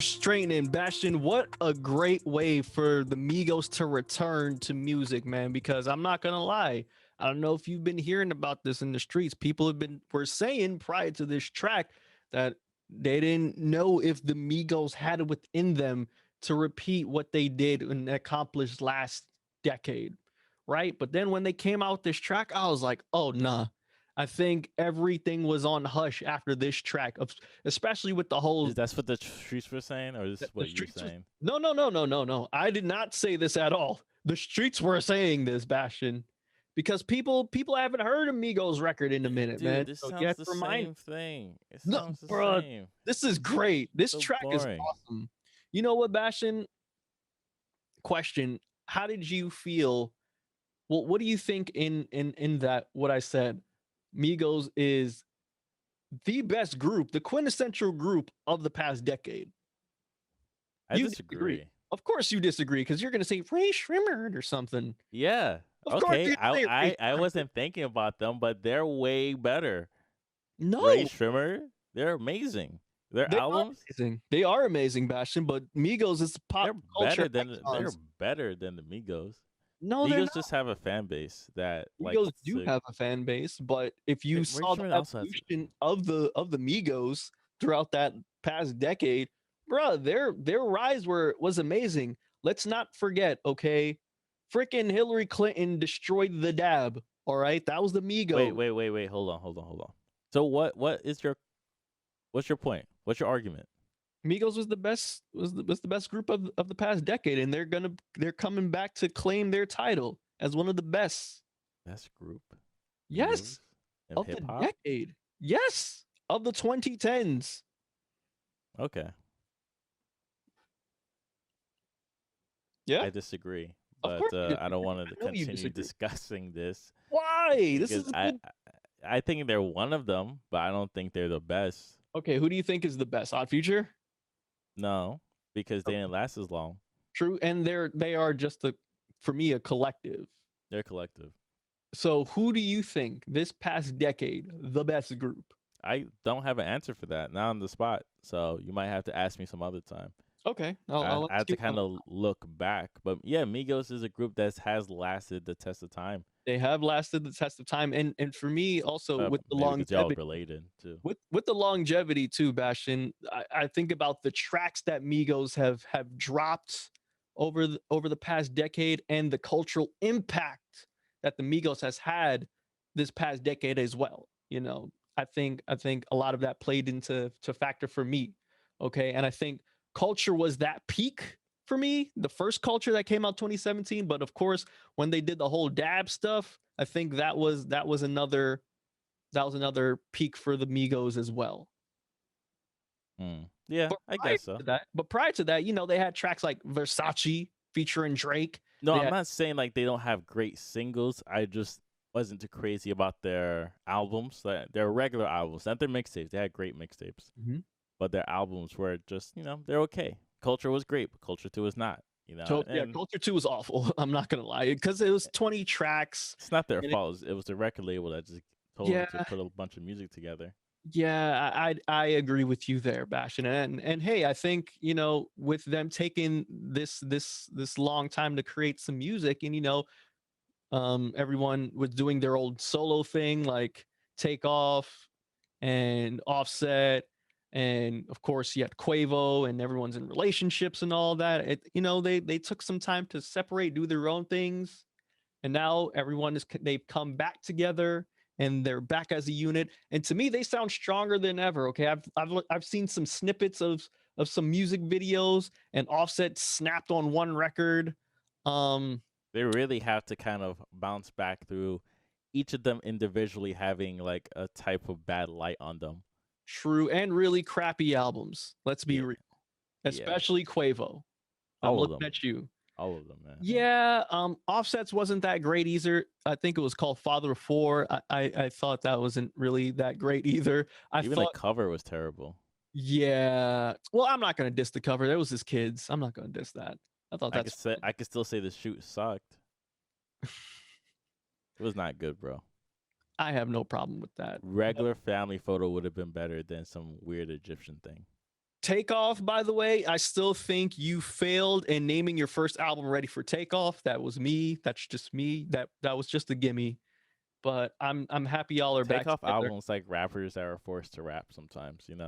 Straightening, Bastion, what a great way for the Migos to return to music, man. Because I'm not gonna lie, I don't know if you've been hearing about this in the streets. People were saying prior to this track that they didn't know if the Migos had it within them to repeat what they did and accomplished last decade, right? But then when they came out with this track, I was like, oh nah. I think everything was on hush after this track, of especially with the Is whole that's what the streets were saying, or is this the what you're streets was saying? no. I did not say this at all. The streets were saying this, Bastion, because people haven't heard Amigos record in a minute, man. Dude, this So you sounds have to the remind. same thing. It No, sounds the bro, same. this is great. This So track is boring. awesome. You know what, Bastion? Question: how did you feel? Well, what do you think in that what I said? Migos is the best group, the quintessential group of the past decade. I You disagree. disagree. Of course you disagree because you're going to say Ray Shrimmer or something. Yeah. Of course Okay. you're going to say Ray I Shrimmer. wasn't thinking about them, but they're way better. Ray No, Shrimmer, they're amazing. Their they are albums, amazing. They are amazing, Bastion, but Migos is a pop culture they're icons. better than the Migos. No, they're Migos not. just have a fan base that likes Migos do to. have a fan base, but if you Ray saw the Shrimmer also has. evolution of the Migos throughout that past decade, bruh, their rise was amazing. Let's not forget, okay? Freaking Hillary Clinton destroyed the dab. All right, that was the Wait, Migos. wait, wait, wait. Hold on. So what is your what's your point? What's your argument? Migos was the best was the best group of the past decade, and they're coming back to claim their title as one of the best. Best group, Migos, Yes, and of the hip hop. decade. Yes, of the 2010s. Okay, Yeah, I disagree, of but course you I don't disagree. want to I know you continue disagree. discussing this Why? This because is a good. I think they're one of them, but I don't think they're the best. Okay, who do you think is the best? Odd Future. No, because they Okay, didn't last as long. true, and they are just a for me a collective. They're collective. So who do you think this past decade the best group? I don't have an answer for that now on the spot, so you might have to ask me some other time. Okay, I I'll have ask to you. kind of look back, but yeah, Migos is a group that has lasted the test of time. They have lasted the test of time, and for me also with the Maybe because y'all longevity related too. with the longevity too, Bastion. I think about the tracks that Migos have dropped over the past decade and the cultural impact that the Migos has had this past decade as well. You know, I think a lot of that played into to factor for me. Okay, and I think culture was that peak for me, the first culture that came out 2017. But of course, when they did the whole dab stuff, I think that was another peak for the Migos as well. Yeah, But I prior guess so. to that, you know, they had tracks like Versace featuring Drake. No, They I'm had not saying like they don't have great singles. I just wasn't too crazy about their albums, their regular albums, not their mixtapes. They had great mixtapes, Mhm. but their albums were just, they're okay. Culture was great, but Culture 2 was not, Yeah, and Culture 2 was awful. I'm not gonna lie, because it was 20 tracks. it's not their And it, fault. It was the record label that just told them yeah, to put a bunch of music together. yeah, I agree with you there, Bastion. And hey, I think you know with them taking this long time to create some music, and you know, everyone was doing their old solo thing like Take Off and Offset, and of course you had Quavo, and everyone's in relationships and all that. You know, they took some time to separate, do their own things, and now they've come back together and they're back as a unit. And to me, they sound stronger than ever. Okay, I've seen some snippets of some music videos, and Offset snapped on one record. Um, They really have to kind of bounce back through each of them individually having like a type of bad light on them. True, and really crappy albums. Let's be Yeah, real, yeah, especially Quavo. I'm all of looking them, at you. all of them, man. Yeah, Offsets wasn't that great either. I think it was called Father of Four. I thought that wasn't really that great either. I Even the thought, cover was terrible. yeah. Well, I'm not gonna diss the cover. That was his kids. I'm not gonna diss that. I thought that's fine. I could still say the shoot sucked. It was not good, bro. I have no problem with that. But Regular family photo would have been better than some weird Egyptian thing. Takeoff, by the way, I still think you failed in naming your first album Ready for Takeoff. That was me. That's just me. That was just a gimme. But I'm happy y'all are back Takeoff together. albums like rappers that are forced to rap sometimes, and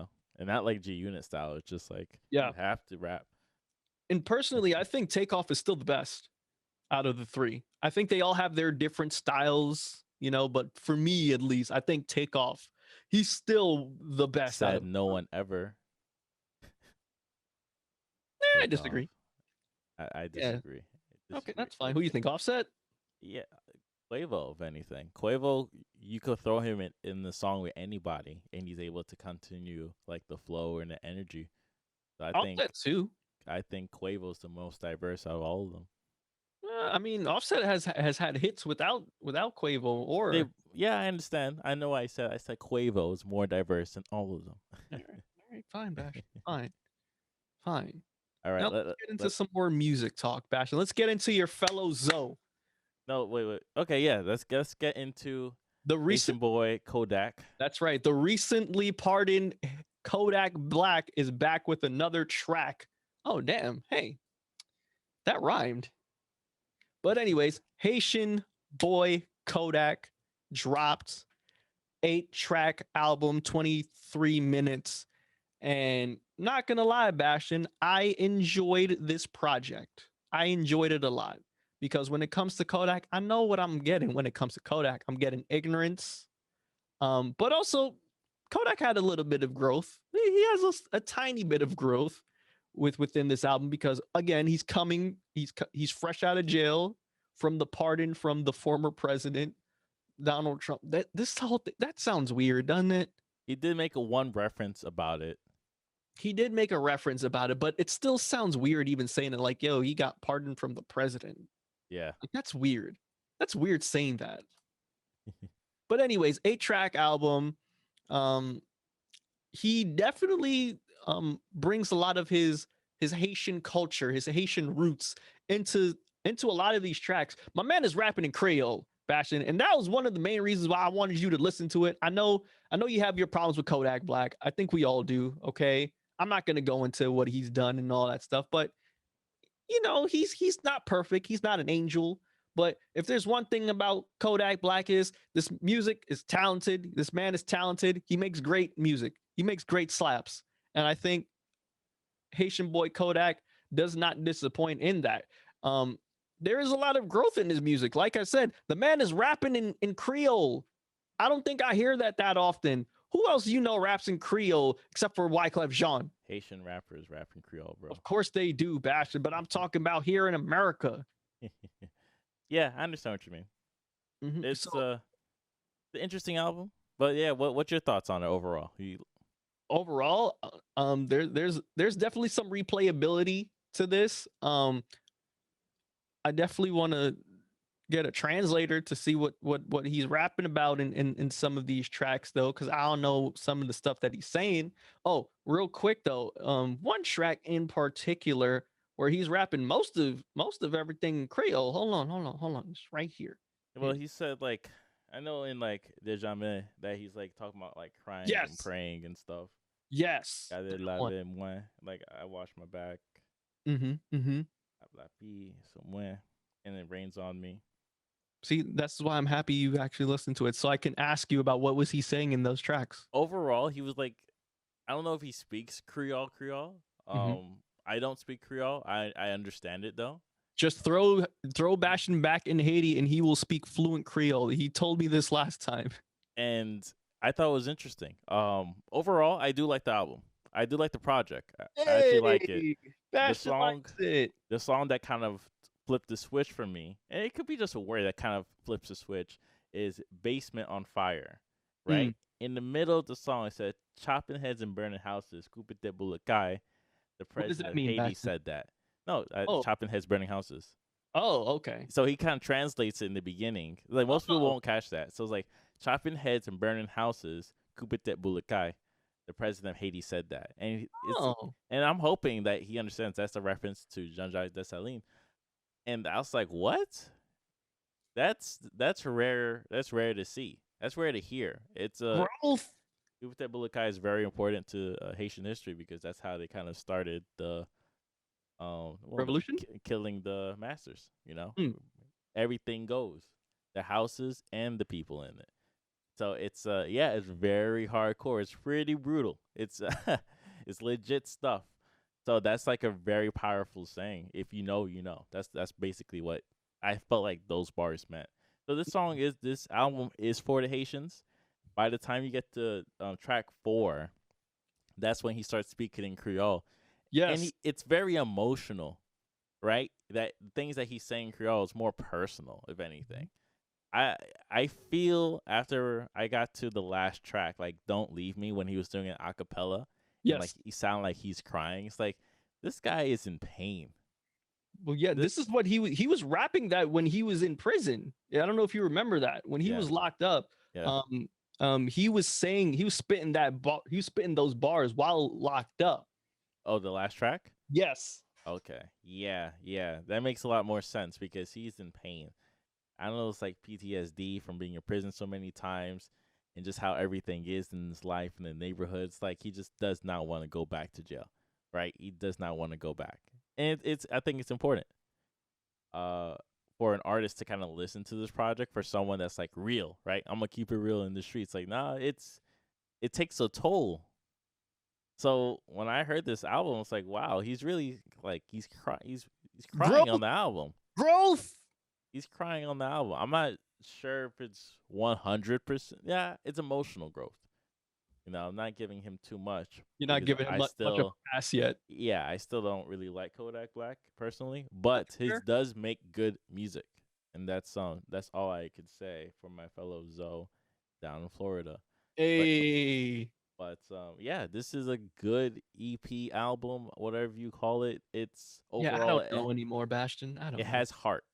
not like G Unit style. It's just like Yeah. you have to rap. And personally, I think Takeoff is still the best out of the three. I think they all have their different styles, but for me at least, I think Takeoff, he's still the best out Said of the no group. one ever. I Takeoff. disagree. I Yeah. disagree. I Okay, disagree. that's fine. Who you think? Offset? Yeah, Quavo, if anything. Quavo, you could throw him in the song with anybody, and he's able to continue like the flow and the energy. So Offset too. I think Quavo's the most diverse out of all of them. I mean, Offset has had hits without Quavo They, or. yeah, I understand. I know. I said Quavo is more diverse than all of them. All right, fine, Bash. Fine, fine. All right, Now let's get into let some more music talk, Bash. And let's get into your fellow Zoe. no wait. Okay, yeah, let's get into The recent Haitian boy Kodak. That's right. The recently pardoned Kodak Black is back with another track. Oh, damn. Hey, that rhymed. But, anyways, Haitian boy Kodak dropped 8-track album, 23 minutes. And not gonna lie, Bastion, I enjoyed this project. I enjoyed it a lot because when it comes to Kodak, I know what I'm getting when it comes to Kodak. I'm getting ignorance. But also Kodak had a little bit of growth. He has a tiny bit of growth within this album because again, he's fresh out of jail from the pardon from the former president Donald Trump. That sounds weird, doesn't it? He did make a one reference about it. He did make a reference about it, but it still sounds weird even saying it like, yo, he got pardoned from the president. Yeah. Like, that's weird. That's weird saying that. But anyways, 8-track album. Um, he definitely brings a lot of his Haitian culture, his Haitian roots into a lot of these tracks. My man is rapping in Creole, Bastion, and that was one of the main reasons why I wanted you to listen to it. I know you have your problems with Kodak Black. I think we all do. Okay, I'm not gonna go into what he's done and all that stuff, but he's not perfect. He's not an angel. But if there's one thing about Kodak Black is this music is talented. This man is talented. He makes great music. He makes great slaps. And I think Haitian boy Kodak does not disappoint in that. Um, there is a lot of growth in his music. Like I said, the man is rapping in Creole. I don't think I hear that often. Who else raps in Creole except for Wyclef Jean? Haitian rappers rapping Creole, bro. Of course they do, Bastard, but I'm talking about here in America. Yeah, I understand what you mean. It's So the interesting album, but yeah, what's your thoughts on it overall? overall, there's definitely some replayability to this. I definitely want to get a translator to see what he's rapping about in some of these tracks though, because I don't know some of the stuff that he's saying. Oh, real quick though, one track in particular where he's rapping most of everything in Creole. Hold on, it's right here. Well, he said like I know in like Dejame that he's like talking about like crying and Yes, praying and stuff. yes, Gade that one. lave moi, like I wash my back, Mm-hmm. la pie somewhere, and it rains on me. See, that's why I'm happy you actually listened to it, so I can ask you about what was he saying in those tracks. Overall, he was like, I don't know if he speaks Creole. Mm-hmm. I don't speak Creole. I understand it though. Just throw Bastion back in Haiti, and he will speak fluent Creole. He told me this last time. And I thought it was interesting. Overall, I do like the album. I do like the project. I actually like it. Hey, The Bastion song, likes it. the song that kind of flipped the switch for me, and it could be just a word that kind of flips the switch, is "Basement on Fire." Mm, Right in the middle of the song, it said "chopping heads and burning houses." Kupite Bulakai, the what does that president of mean, Haiti, Bastion? said that. No, Oh, chopping heads, burning houses. okay. So he kind of translates it in the beginning. Like most people Oh, won't catch that. So it's like chopping heads and burning houses. Kupitet Bulakai, the president of Haiti, said that, oh, and I'm hoping that he understands that's a reference to Jean-Jacques Dessalines. And I was like, what? That's rare. That's rare to see. That's rare to hear. It's a growth. Ubite Bulakai is very important to Haitian history because that's how they kind of started the Revolution. killing the masters. Hmm. Everything goes, the houses and the people in it. So it's yeah, it's very hardcore. It's pretty brutal. It's it's legit stuff. So that's like a very powerful saying. If you know, you know. That's basically what I felt like those bars meant. So this album is for the Haitians. By the time you get to track 4, that's when he starts speaking in Creole, and Yes. it's very emotional, right? That things that he's saying in Creole is more personal, if anything. I I feel after I got to the last track, like "Don't Leave Me," when he was doing it a cappella, and like Yes. he sounded like he's crying. It's like this guy is in pain. Well, yeah, This, this is what he was rapping that when he was in prison. Yeah, I don't know if you remember that. When he yeah, was locked up, yeah. um he was saying he was spitting he was spitting those bars while locked up. Oh, the last track. Yes. Okay, yeah, yeah. That makes a lot more sense because he's in pain. I don't know. It's like PTSD from being in prison so many times, and just how everything is in his life in the neighborhoods. Like he just does not want to go back to jail, right? He does not want to go back, and it's. I think it's important, uh, for an artist to kind of listen to this project for someone that's like real, right? I'm gonna keep it real in the streets. Like, nah, it takes a toll. So when I heard this album, it's like, wow, he's really like he's crying on Growth, the album. growth. He's crying on the album. I'm not sure if it's 100%. Yeah, it's emotional growth. I'm not giving him too much You're not because giving him I much of still, a pass yet. yeah, I still don't really like Kodak Black personally, That's but his fair. does make good music, and that's all I could say for my fellow Zoe down in Florida. But Hey. yeah, this is a good EP album, whatever you call it. It's Yeah, I overall don't know anymore, Bastion. I it don't know. has heart.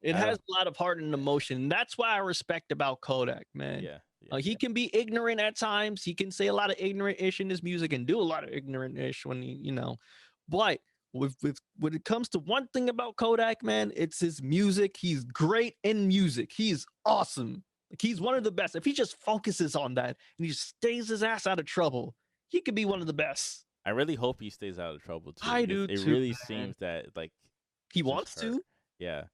It I has don't. a lot of heart and emotion. That's why I respect about Kodak, man. Yeah, yeah, He can be ignorant at times. He can say a lot of ignorant ish in his music and do a lot of ignorant ish when But when it comes to one thing about Kodak, man, it's his music. He's great in music. He's awesome. Like he's one of the best. If he just focuses on that and he just stays his ass out of trouble, he could be one of the best. I really hope he stays out of trouble too I because do it too, really man. seems that like He it's just wants hurt. to. Yeah,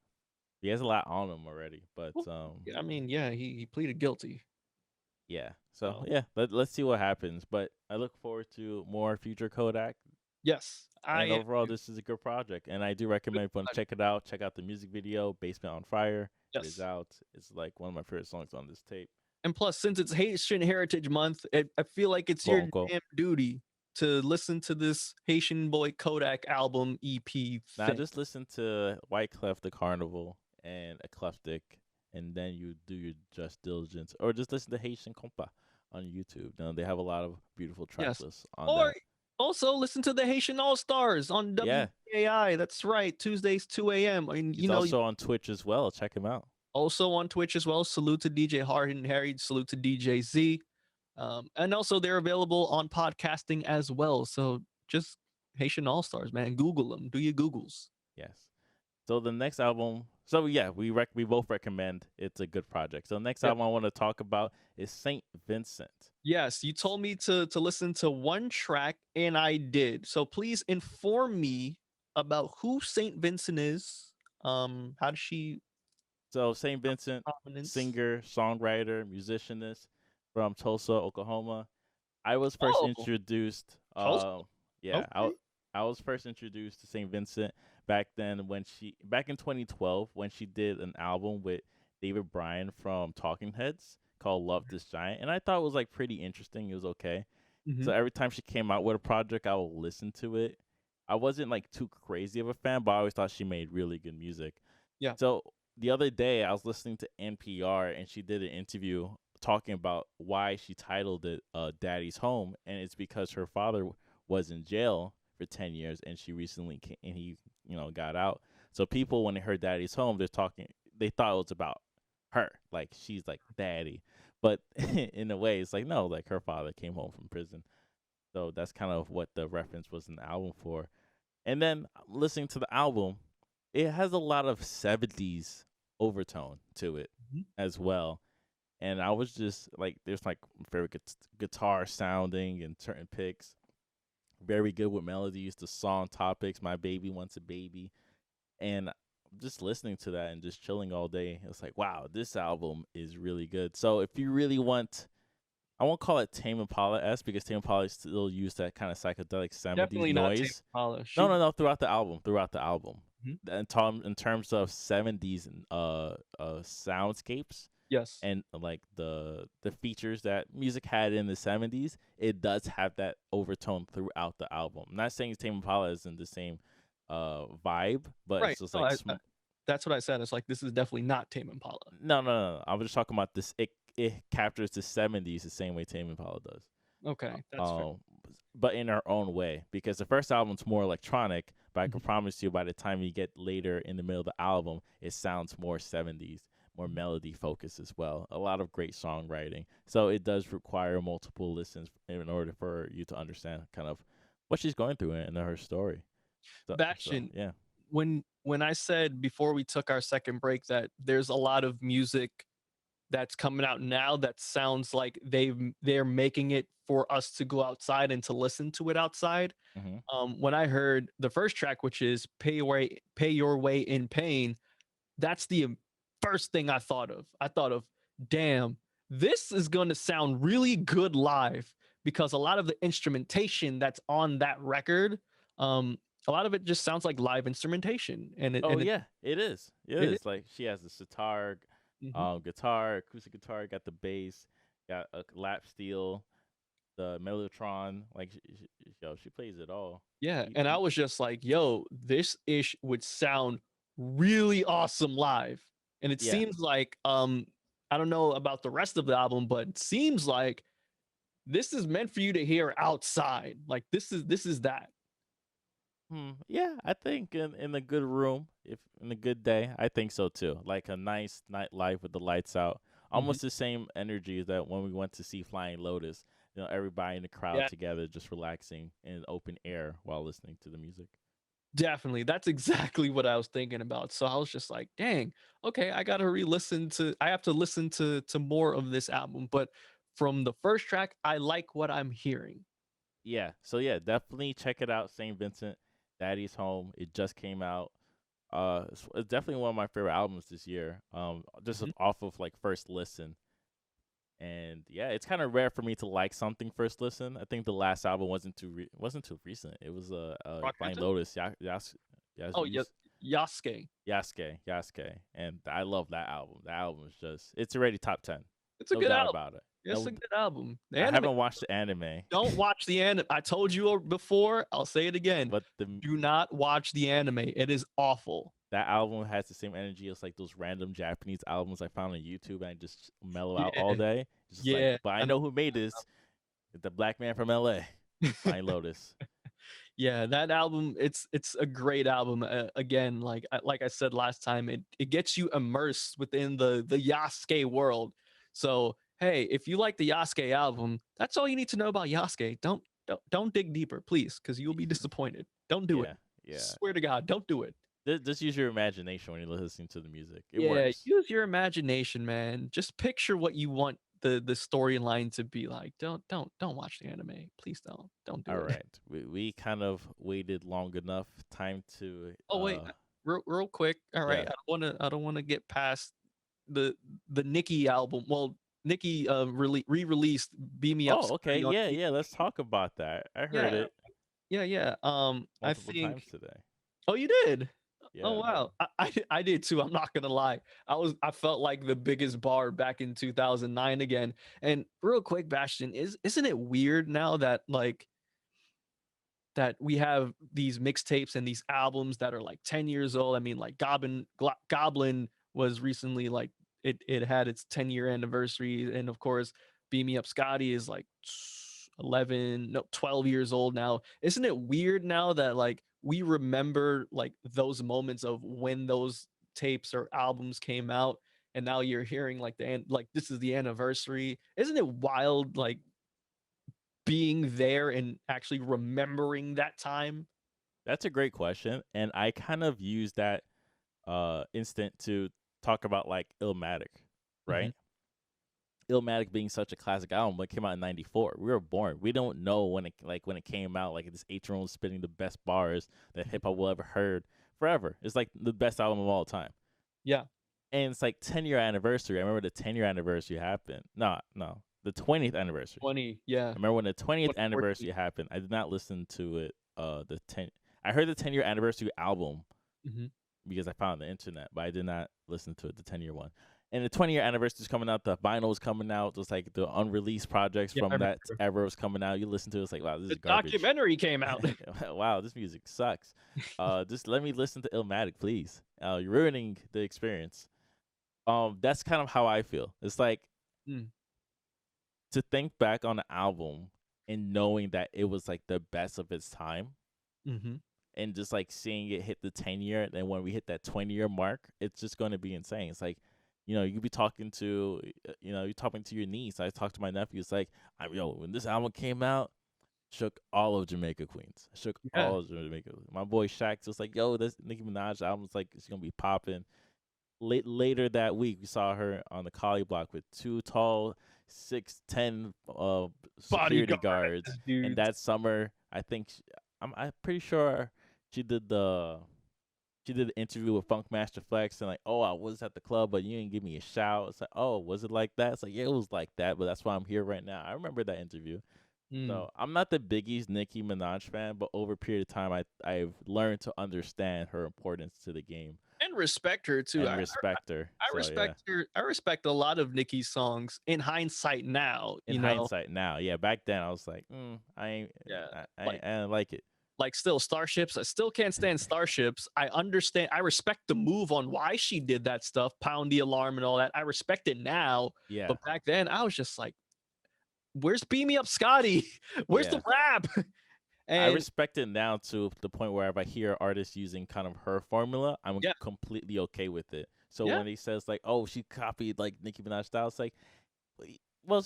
he has a lot on him already, but Well, I mean, yeah, he pleaded guilty. yeah. So So yeah, let's see what happens. But I look forward to more future Kodak. yes, I And am overall, this is a good project, and I do good recommend everyone pleasure. check it out. Check out the music video, "Basement on Fire." It is Yes. out. It's like one of my favorite songs on this tape, And plus, since it's Haitian Heritage Month, I feel like it's quote your unquote. damn duty to listen to this Haitian Boy Kodak album EP Now thing. just listen to White Clef the Carnival and Eclectic, and then you do your just diligence, or just listen to Haitian Compa on YouTube. Now they have a lot of beautiful track Yes. lists on Or that. also listen to the Haitian All Stars on Yeah, WBAI. That's right, Tuesdays 2 a.m. And he's also on Twitch as well. Check him out. also on Twitch as well. Salute to DJ Hard and Harry. Salute to DJ Z. And also they're available on podcasting as well. So just Haitian All Stars, man. Google them. Do your Googles. Yes. So the next album, so yeah, we both recommend. It's a good project. So the next Yeah. album I want to talk about is Saint Vincent. Yes, you told me to listen to one track, and I did. So please inform me about who Saint Vincent is. How does she So Saint Vincent, prominence? singer, songwriter, musicianist from Tulsa, Oklahoma. I was first Oh, introduced. Tulsa. Yeah, Okay. I was first introduced to Saint Vincent back in 2012 when she did an album with David Bryan from Talking Heads called "Love This Giant," and I thought it was like pretty interesting. It was okay. Hmm. So every time she came out with a project, I would listen to it. I wasn't like too crazy of a fan, but I always thought she made really good music. Yeah. So the other day, I was listening to NPR, and she did an interview talking about why she titled it "Daddy's Home," and it's because her father was in jail for 10 years, and she recently came, and he got out. So people, when they heard "Daddy's Home," they thought it was about her, like she's like daddy, but in a way, it's like no, like her father came home from prison. So that's kind of what the reference was in the album for. And then listening to the album, it has a lot of 70s overtone to it Mhm. as well. and I was just like, there's like favorite guitar sounding and certain picks. Very good with melodies, the song topics. My baby wants a baby, and just listening to that and just chilling all day. It's like, wow, this album is really good. So if you really want, I won't call it Tame Impala s because Tame Impala still use that kind of psychedelic '70s Definitely not Tame noise. Impala. No, She. no, no. Throughout the album. Mhm. In terms of '70s soundscapes Yes. and like the features that music had in the '70s, it does have that overtone throughout the album. I'm not saying Tame Impala is in the same vibe, but Right. it's just No, like that's what I said. It's like this is definitely not Tame Impala. no, no, no, no. I was just talking about this. It captures the '70s the same way Tame Impala does. Okay, that's fair. Um, but in our own way, because the first album's more electronic. But I can Mhm, promise you, by the time you get later in the middle of the album, it sounds more '70s, more mhm. melody focused as well. A lot of great songwriting. So it does require multiple listens in order for you to understand kind of what she's going through in her story. So Bastion, yeah. when I said before we took our second break that there's a lot of music that's coming out now that sounds like they're making it for us to go outside and to listen to it outside. Mm-hmm. When I heard the first track, which is Pay Your Way in Pain, that's the first thing I thought of. I thought of, damn, this is going to sound really good live because a lot of the instrumentation that's on that record, um, a lot of it just sounds like live instrumentation, and it Oh and it yeah, it is. It it is. is like she has the sitar, Mhm. guitar, acoustic guitar, got the bass, got a lap steel, the mellotron. Like she plays it all. Yeah, You, and I you, was just like, "Yo, this ish would sound really awesome live." And it yeah. seems like, I don't know about the rest of the album, but it seems like this is meant for you to hear outside. Like this is that. Yeah, I think in a good room, if in a good day, I think so too. Like a nice nightlife with the lights out, Mhm. almost the same energy that when we went to see Flying Lotus. You know, everybody in the crowd Yeah, together, just relaxing in open air while listening to the music. definitely. That's exactly what I was thinking about. So I was just like, "Dang, okay, I have to listen to more of this album." But from the first track, I like what I'm hearing. Yeah, so yeah, definitely check it out. St. Vincent, Daddy's Home. It just came out. It's definitely one of my favorite albums this year. Just Mhm. off of like first listen. And yeah, it's kind of rare for me to like something first listen. I think the last album wasn't too recent. It was Flying Brockhampton? Lotus, Oh, yeah, Yasuke. Yasuke, and I love that album. That album is just it's already top 10, It's a no good doubt album. about it. It's No, a good album. The I anime, haven't watched the anime, don't watch the anime. I told you before, I'll say it again. but the Do not watch the anime. It is awful. that album has the same energy as like those random Japanese albums I found on YouTube and I just mellow out all Yeah, day. It's just like, yeah. but I I know. know who made this. The black man from LA. Flying Lotus. Yeah, that album, it's a great album. Again, like I said last time, it gets you immersed within the Yasuke world. So hey, if you like the Yasuke album, that's all you need to know about Yasuke. Don't dig deeper, please, because you'll be disappointed. Don't do it. Yeah, yeah. Swear to God, don't do it. Just use your imagination when you're listening to the music. It Yeah, works. use your imagination, man. Just picture what you want the storyline to be like. Don't watch the anime. Please don't do All it. right. We kind of waited long enough. Time to Oh wait, real quick. All right, yeah. I don't wanna get past the the Nicki album. Well, Nicki re-released "Beam Me Up Oh, okay. Scotty" on Yeah, yeah. Let's 8/8. talk about that. I heard Yeah, it yeah. I multiple think. times today. Oh, you did. Oh Yeah. wow, I did too. I'm not gonna lie. I felt like the biggest bar back in 2009 again. And real quick, Bastion, isn't it weird now that that we have these mixtapes and these albums that are like 10 years old? I mean, like Goblin was recently like it had its 10-year anniversary, and of course, Beam Me Up Scotty is like 11, no, 12 years old now. Isn't it weird now that like we remember like those moments of when those tapes or albums came out, and now you're hearing like like this is the anniversary? Isn't it wild, like being there and actually remembering that time? That's a great question. And I kind of use that instant to talk about like Illmatic, Mhm. right? Illmatic being such a classic album, it came out in '94. We were born. We don't know when it came out. Like this 8-year-old spitting the best bars that hip hop will ever heard forever. It's like the best album of all time. Yeah. And it's like 10-year anniversary. I remember the 10-year anniversary happened. No, the 20th anniversary. 20. I Yeah. remember when the 20th 2014. anniversary happened. I did not listen to it. The 10. I heard the 10-year anniversary album Hmm. because I found it on the internet, but I did not listen to it, the 10-year one. And the 20-year anniversary is coming out. The vinyl is coming out. Just like the unreleased projects Yeah, I from that remember. era was coming out. You listen to it, it's like, wow, this The is garbage. documentary came out. Wow, this music sucks. Just let me listen to Illmatic, please. You're ruining the experience. That's kind of how I feel. It's like Mm. to think back on the album and knowing that it was like the best of its time Hmm. and just like seeing it hit the 10-year, and then when we hit that 20-year mark, it's just going to be insane. It's like, you could be talking to, you're talking to your niece. I talked to my nephew. It's like, when this album came out, shook all of Jamaica Queens. Shook Yeah. all of Jamaica. My boy Shaq was like, yo, this Nicki Minaj album's like, it's going to be popping. Later that week, we saw her on the Collie Block with two tall, 6'10" security Bodyguard guards. And dudes. that summer, I think I'm pretty sure she did the interview with Funk Master Flex and like, oh, I was at the club, but you didn't give me a shout. It's like, oh, was it like that? It's like, yeah, it was like that, but that's why I'm here right now. I remember that interview. Mm. So I'm not the biggest Nicki Minaj fan, but over a period of time, I've learned to understand her importance to the game And respect her too. and respect her. I So yeah, respect her. I respect a lot of Nicki's songs in hindsight now, in you know. hindsight now, yeah, back then I was like, I ain't, Yeah. I don't like it. Like still Starships. I still can't stand Starships. I understand. I respect the move on why she did that stuff, pound the alarm and all that. I respect it now, Yeah, but back then I was just like, "Where's Beam Me Up, Scotty? Where's the yeah. rap?" I And respect it now to the point where if I hear artists using kind of her formula, I'm yeah, completely okay with it. So yeah, when he says like, "Oh, she copied like Nicki Minaj style," it's like, well,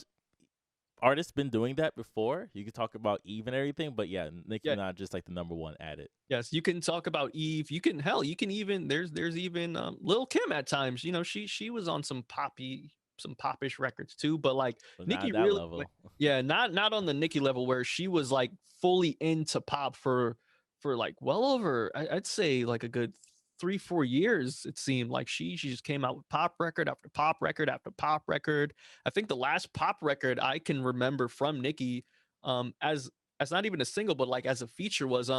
artists been doing that before. You could talk about Eve and everything, but yeah, Nicki yeah. Minaj just like the number one at it. Yes, you can talk about Eve. You can hell. You can even there's even Lil Kim at times. You know, she was on some popish records too. But like But not Nicki at that really, level. yeah, not on the Nicki level where she was like fully into pop for like well over I'd say like a good 3-4 years. It seemed like she just came out with pop record after pop record after pop record. I think the last pop record I can remember from Nicki, as not even a single, but like as a feature was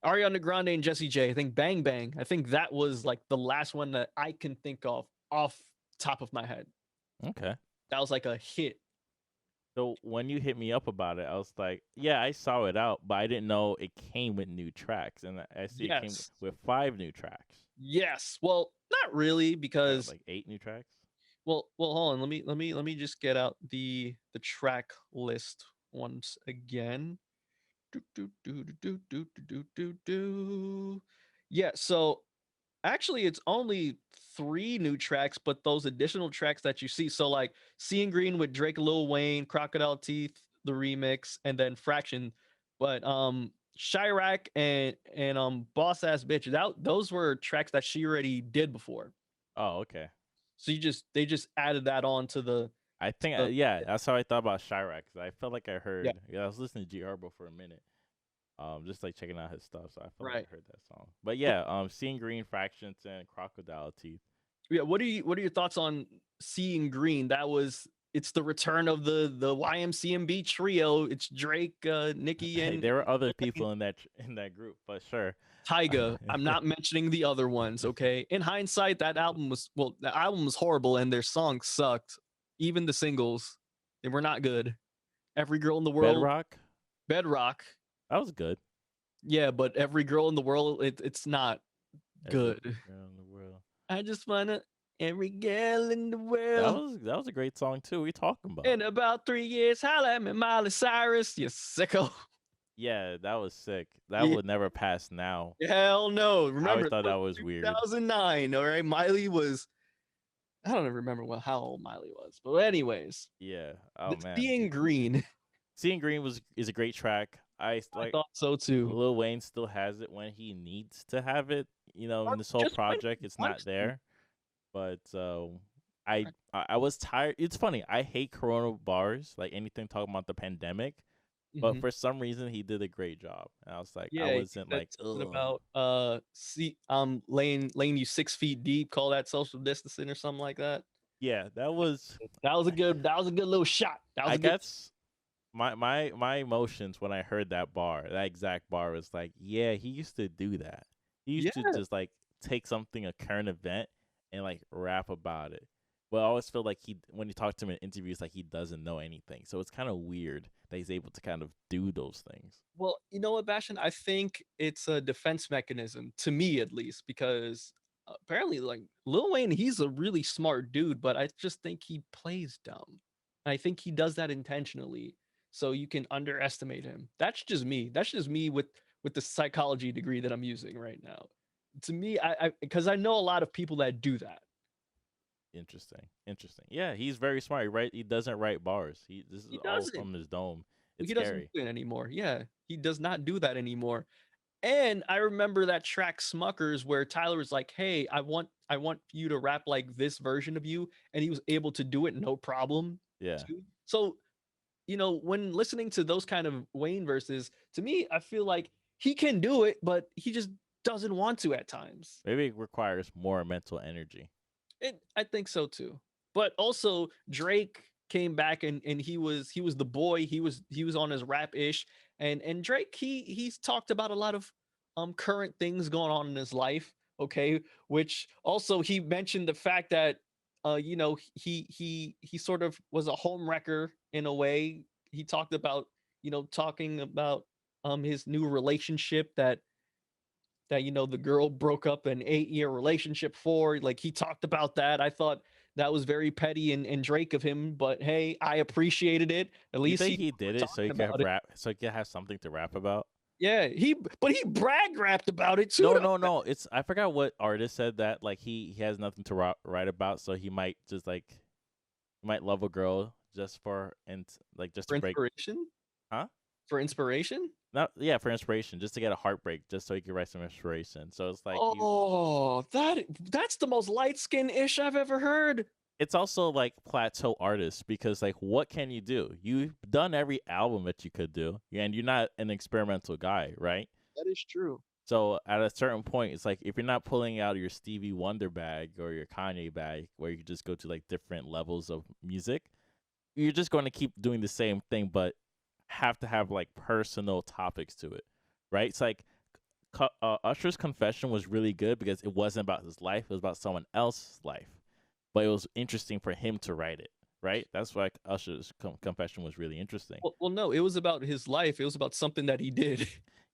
Ariana Grande and Jessie J. I think Bang Bang. I think that was like the last one that I can think of off top of my head. Okay. That was like a hit. So when you hit me up about it, I was like, yeah, I saw it out, but I didn't know it came with new tracks, and I see it came Yes. with 5 new tracks. Yes. Well, not really because Like 8 new tracks. well hold on. Let me just get out the track list once again. Do, do, do, do, do, do, do, do, do. Yeah, so actually it's only 3 new tracks, but those additional tracks that you see, so like Seeing Green with Drake, Lil Wayne, Crocodile Teeth, the remix, and then Fraction. But Chirac and Boss Ass Bitch, that those were tracks that she already did before. Oh, okay. So they just added that on to I think, the yeah, that's how I thought about Chirac. 'Cause I felt like I yeah, heard, yeah, I was listening to G Herbo for a minute, just like checking out his stuff. So I felt like right. I heard that song. But But yeah, Seeing Green, Fractions, and Crocodile Teeth. yeah, what are your thoughts on Seeing Green? It's the return of the YMCMB trio. It's Drake, Nicki, Hey, and there were other Lil Wayne. people in that group, but sure. Tyga. I'm not mentioning the other ones, okay? In hindsight, the album was horrible and their songs sucked. Even the singles, they were not good. Every Girl in the World, Bedrock, Bedrock. that was good. Yeah, but Every Girl in the World, it's not Every good. girl in the world. I just wanna every girl in the world. That was a great song too. What are you talking about? In about 3 years, holla at me, Miley Cyrus, you sicko. Yeah, that was sick. That Yeah, would never pass now. hell no. I always Remember, thought that that was was weird. 2009, all right? Miley was, I don't even remember how old Miley was. But anyways, Yeah. Oh man. Seeing Green, Seeing Green is a great track. I Like thought so too. Lil Wayne still has it when he needs to have it. In this whole Just when project, he it's not wants to. there. But I was tired. It's funny. I hate Corona bars, like anything talking about the pandemic. But Hmm. for some reason, he did a great job. And I was like, I Yeah, he wasn't said like, something ugh. about see laying you 6 feet deep. Call that social distancing or something like that. Yeah, that was. That was a good little shot. That was I a good. guess my emotions when I heard that bar, that exact bar, was like, yeah, he used to do that. He used Yeah. to just like take something, a current event, and like rap about it. But I always feel like when you talk to him in interviews, like he doesn't know anything. So it's kind of weird that he's able to kind of do those things. Well, you know what, Bashan? I think it's a defense mechanism to me, at least, because apparently, like Lil Wayne, he's a really smart dude, but I just think he plays dumb. I think he does that intentionally, so you can underestimate him. That's just me. That's just me with the psychology degree that I'm using right now. To me, I because I know a lot of people that do that. Interesting, interesting. Yeah, he's very smart. He doesn't write bars. This is He all doesn't. from his dome. It's He doesn't scary. do it anymore. Yeah, he does not do that anymore. And I remember that track Smuckers where Tyler was like, "Hey, I want you to rap like this version of you," and he was able to do it no problem. Yeah. Too. So, when listening to those kind of Wayne verses, to me, I feel like he can do it, but he just doesn't want to at times. Maybe it requires more mental energy. I think so too. But also Drake came back and he was the boy. He was on his rap ish, and Drake he's talked about a lot of current things going on in his life. Okay, which also he mentioned the fact that he sort of was a home wrecker in a way. He talked about talking about his new relationship that the girl broke up an 8-year relationship for. Like he talked about that. I thought that was very petty and Drake of him, but hey, I appreciated it. At You least think he he did was it so he talking could have about it. rap, so he could have something to rap about? Yeah, he brag rapped about it too No, though. no, no. It's I forgot what artist said that. Like he has nothing to write about, so he might just like he might love a girl just for and like just For to break, inspiration? huh? For inspiration? Not yeah, for inspiration, just to get a heartbreak, just so he could write some inspiration. So it's like you. Oh, that's the most light skin ish I've ever heard. It's also like plateau artists because like what can you do? You've done every album that you could do, and you're not an experimental guy, right? That is true. So at a certain point, it's like if you're not pulling out your Stevie Wonder bag or your Kanye bag, where you just go to like different levels of music, you're just going to keep doing the same thing, but have to have like personal topics to it, right? It's like Usher's Confession was really good because it wasn't about his life; it was about someone else's life, but it was interesting for him to write it, right? That's why Usher's Confession was really interesting. Well, no, it was about his life. It was about something that he did.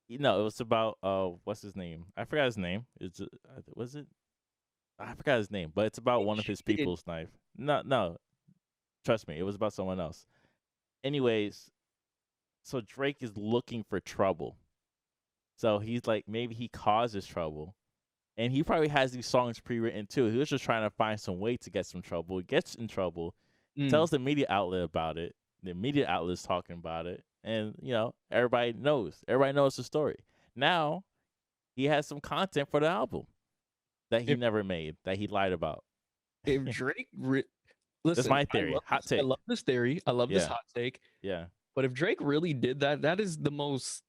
It was about what's his name? I forgot his name. Was it? I forgot his name, but it's about He one of his cheated. people's knife. No, no, trust me, it was about someone else. Anyways, so Drake is looking for trouble. So he's like, maybe he causes trouble, and he probably has these songs pre-written too. He was just trying to find some way to get some trouble. He gets in trouble, Mm. tells the media outlet about it. The media outlet is talking about it, and everybody knows. Everybody knows the story. Now he has some content for the album that he If never made, that he lied about. if Drake That's listen, my theory. Hot I take. love this theory. I love this Yeah, hot take. yeah. But if Drake really did that, that is the most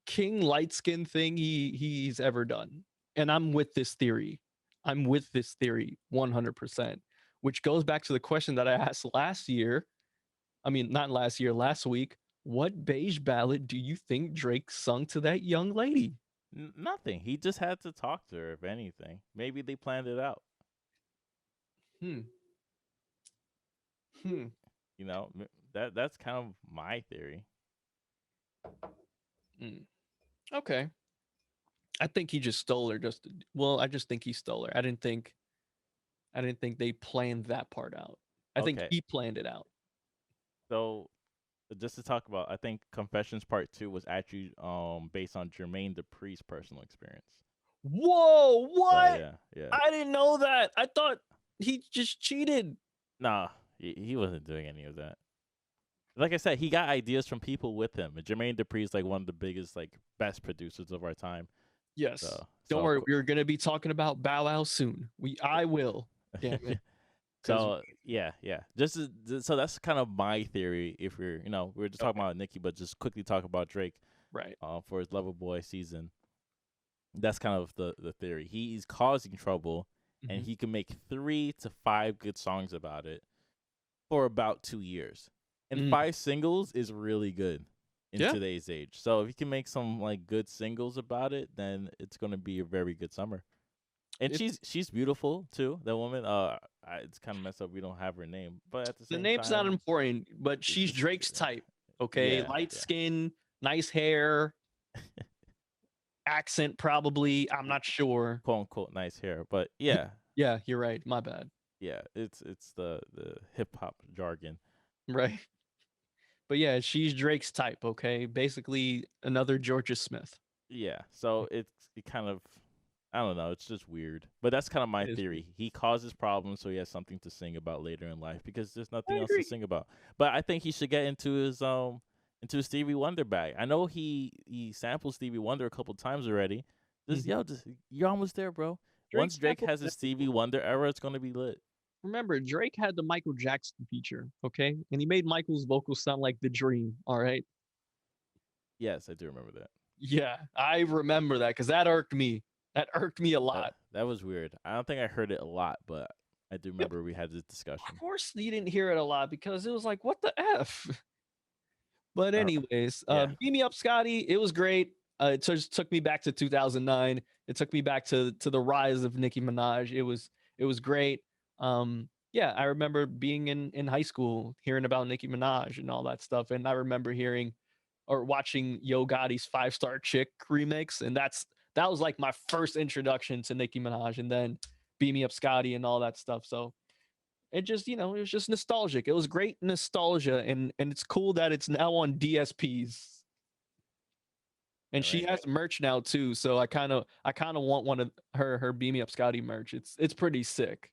king light skin thing he's ever done. And I'm with this theory. I'm with this theory 100%, which goes back to the question that I asked last year. I mean, not last year, last week. What beige ballad do you think Drake sung to that young lady? Nothing. He just had to talk to her. If anything, maybe they planned it out. Hmm. Hmm. That's kind of my theory. Hmm. Okay. I think he just stole her. Well, I just think he stole her. I didn't think they planned that part out. I think Okay, he planned it out. so just to talk about, I think Confessions Part Two was actually based on Jermaine Dupri's personal experience. Whoa, So what? yeah, yeah. I didn't know that. I thought he just cheated. Nah, he wasn't doing any of that. Like I said, he got ideas from people with him. And Jermaine Dupri is like one of the biggest, like best producers of our time. Yes. So Don't so of worry, we're gonna be talking about Bow Wow soon. I will. Damn course. it. because So yeah, yeah. So that's kind of my theory. If we're just talking okay, about Nicki, but just quickly talk about Drake. right. For his Loverboy season, that's kind of the theory. He's causing trouble, and Hmm. he can make 3 to 5 good songs about it for about 2 years. And Mm, 5 singles is really good in yeah, today's age. So if you can make some like good singles about it, then it's gonna be a very good summer. And it's she's beautiful too. That woman. It's kind of messed up. We don't have her name, but at the the same name's not time, important, but it's she's just Drake's type. Okay, yeah, light yeah. skin, nice hair, accent probably. I'm not sure. Quote unquote nice hair, but yeah, Yeah, you're right. My bad. yeah. It's the hip hop jargon. Right. But yeah, she's Drake's type, okay? Basically another Georgia Smith. Yeah, so it kind of I don't know, it's just weird. But that's kind of my It is weird. theory. He causes problems so he has something to sing about later in life because there's I nothing else to agree. sing about. But I think he should get into his Stevie Wonder bag. I know he sampled Stevie Wonder a couple times already. Mhm. Just you're almost there, bro. Drake Once Drake sampled has his Stevie everyone. Wonder era, it's gonna be lit. Remember, Drake had the Michael Jackson feature, okay? And he made Michael's vocals sound like the dream, all right? Yes, I do remember that. Yeah, I remember that because that irked me. That irked me a lot. That was weird. I don't think I heard it a lot, but I do Yep. remember we had this Of discussion. course you didn't hear it a lot because it was like, what the F? But Uh, anyways, yeah, Beam Me Up Scotty, it was great. It just took me back to 2009. It took me back to the rise of Nicki Minaj. It was great. Yeah, I remember being in high school, hearing about Nicki Minaj and all that stuff, and I remember hearing or watching Yo Gotti's Five Star Chick remix, and that was like my first introduction to Nicki Minaj, and then Beam Me Up Scotty and all that stuff. So it just it was just nostalgic. It was great nostalgia, and it's cool that it's now on DSPs, and all she right. has merch now too. So I kind of want one of her Beam Me Up Scotty merch. It's pretty sick.